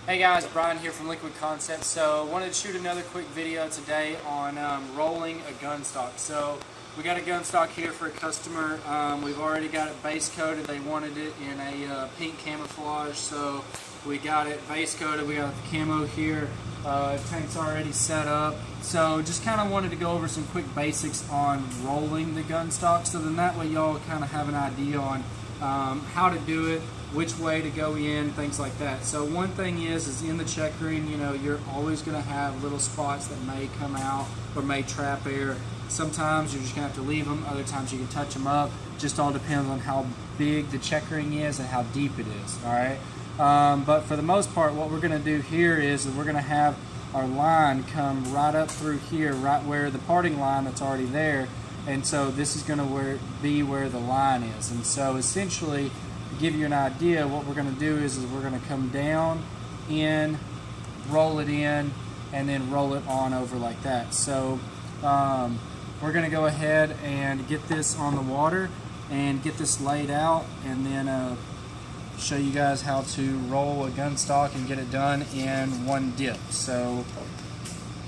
Hey guys, Brian here from Liquid Concepts. So wanted to shoot another quick video today on rolling a gun stock. So we got a gun stock here for a customer. We've already got it base coated. They wanted it in a pink camouflage, so we got it base coated. We got the camo here. Tank's already set up. So just kind of wanted to go over some quick basics on rolling the gun stock, so then that way y'all kind of have an idea on how to do it, which way to go in, things like that. So one thing is in the checkering, you know, you're always going to have little spots that may come out or may trap air. Sometimes you're just going to have to leave them, other times you can touch them up. Just all depends on how big the checkering is and how deep it is, all right? But for the most part, what we're going to do here is we're going to have our line come right up through here, right where the parting line that's already there. And so this is going to be where the line is. And so essentially, to give you an idea, what we're going to do is we're going to come down, in, roll it in, and then roll it on over like that. So we're going to go ahead and get this on the water and get this laid out, and then show you guys how to roll a gun stock and get it done in one dip. So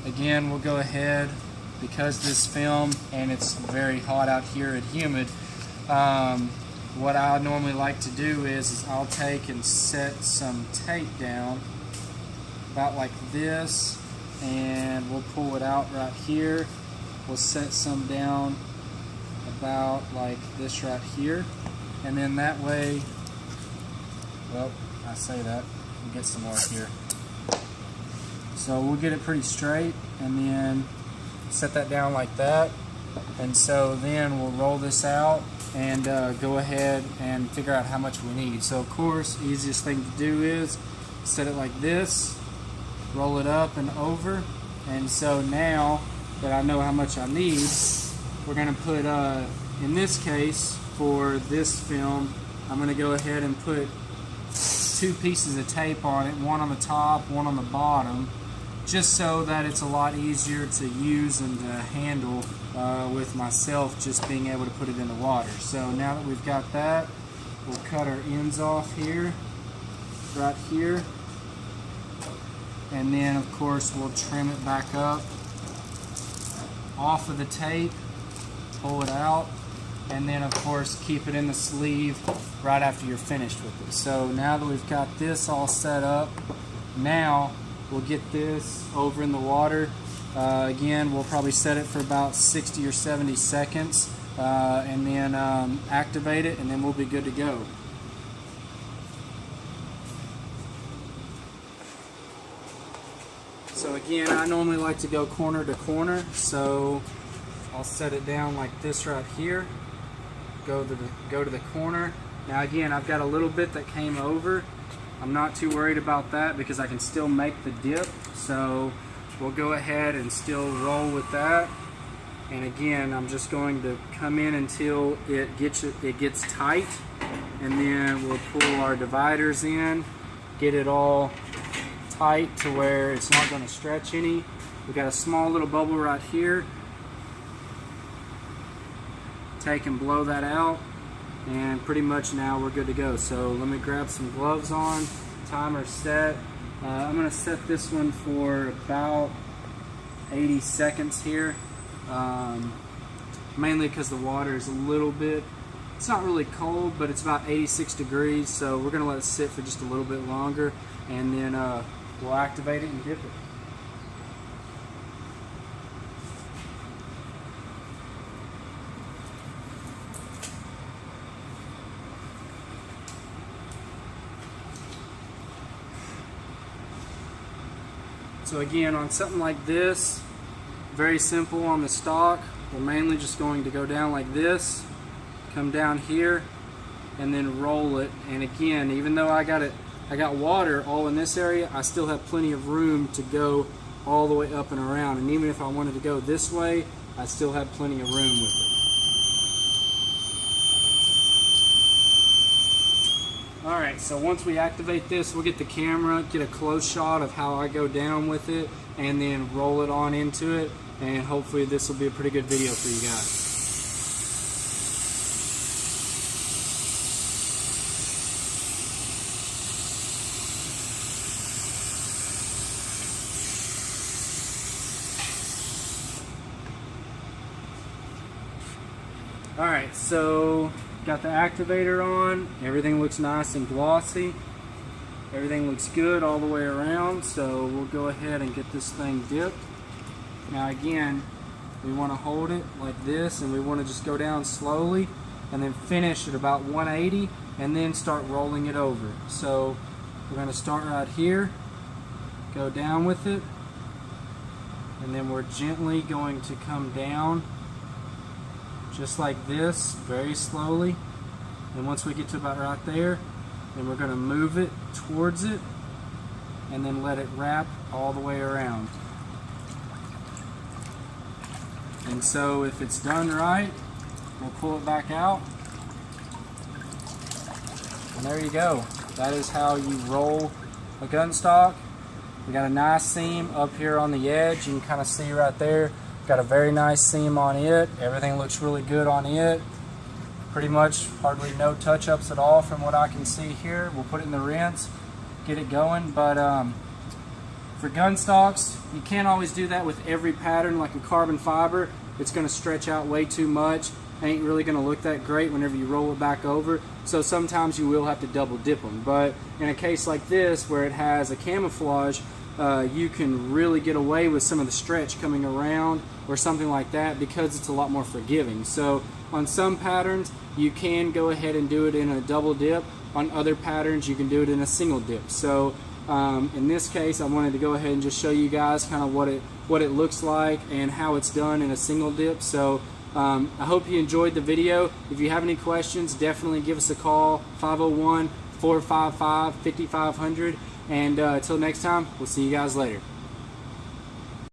again, we'll go ahead, because this film and it's very hot out here and humid, what I normally like to do is I'll take and set some tape down about like this, and we'll pull it out right here. We'll set some down about like this right here, and then that way, well, I say that, we'll get some more here. So we'll get it pretty straight and then set that down like that, and so then we'll roll this out and go ahead and figure out how much we need. So of course, easiest thing to do is set it like this, roll it up and over, and so now that I know how much I need, we're going to put, in this case, for this film, I'm going to go ahead and put 2 pieces of tape on it, one on the top, one on the bottom, just so that it's a lot easier to use and to handle with myself just being able to put it in the water. So now that we've got that, we'll cut our ends off here, right here, and then of course we'll trim it back up off of the tape, pull it out, and then of course keep it in the sleeve right after you're finished with it. So now that we've got this all set up, now we'll get this over in the water. Again, we'll probably set it for about 60 or 70 seconds and then activate it, and then we'll be good to go. So again, I normally like to go corner to corner, so I'll set it down like this right here, go to the corner. Now again, I've got a little bit that came over. I'm not too worried about that because I can still make the dip, so we'll go ahead and still roll with that. And again, I'm just going to come in until it gets tight, and then we'll pull our dividers in, get it all tight to where it's not going to stretch any. We've got a small little bubble right here. Take and blow that out, and pretty much now we're good to go. So let me grab some gloves on, timer set. I'm going to set this one for about 80 seconds here, mainly because the water is a little bit, it's not really cold, but it's about 86 degrees, so we're going to let it sit for just a little bit longer, and then we'll activate it and dip it. So again, on something like this, very simple on the stock, we're mainly just going to go down like this, come down here, and then roll it. And again, even though I got water all in this area, I still have plenty of room to go all the way up and around. And even if I wanted to go this way, I still have plenty of room with it. Alright, so once we activate this, we'll get the camera, get a close shot of how I go down with it, and then roll it on into it, and hopefully this will be a pretty good video for you guys. Alright, so got the activator on. Everything looks nice and glossy. Everything looks good all the way around, so we'll go ahead and get this thing dipped. Now again, we want to hold it like this, and we want to just go down slowly and then finish at about 180 and then start rolling it over. So we're going to start right here, go down with it, and then we're gently going to come down just like this, very slowly. And once we get to about right there, then we're going to move it towards it and then let it wrap all the way around. And so if it's done right, we'll pull it back out. And there you go. That is how you roll a gun stock. We got a nice seam up here on the edge. You can kind of see right there. Got a very nice seam on it. Everything looks really good on it. Pretty much hardly no touch-ups at all from what I can see here. We'll put it in the rinse, get it going. But for gun stocks, you can't always do that with every pattern. Like a carbon fiber, it's going to stretch out way too much. Ain't really going to look that great whenever you roll it back over. So sometimes you will have to double dip them. But in a case like this, where it has a camouflage, you can really get away with some of the stretch coming around or something like that because it's a lot more forgiving. So on some patterns you can go ahead and do it in a double dip. On other patterns you can do it in a single dip. So in this case I wanted to go ahead and just show you guys kind of what it looks like and how it's done in a single dip. So I hope you enjoyed the video. If you have any questions, definitely give us a call, 501-455-5500. And until next time, we'll see you guys later.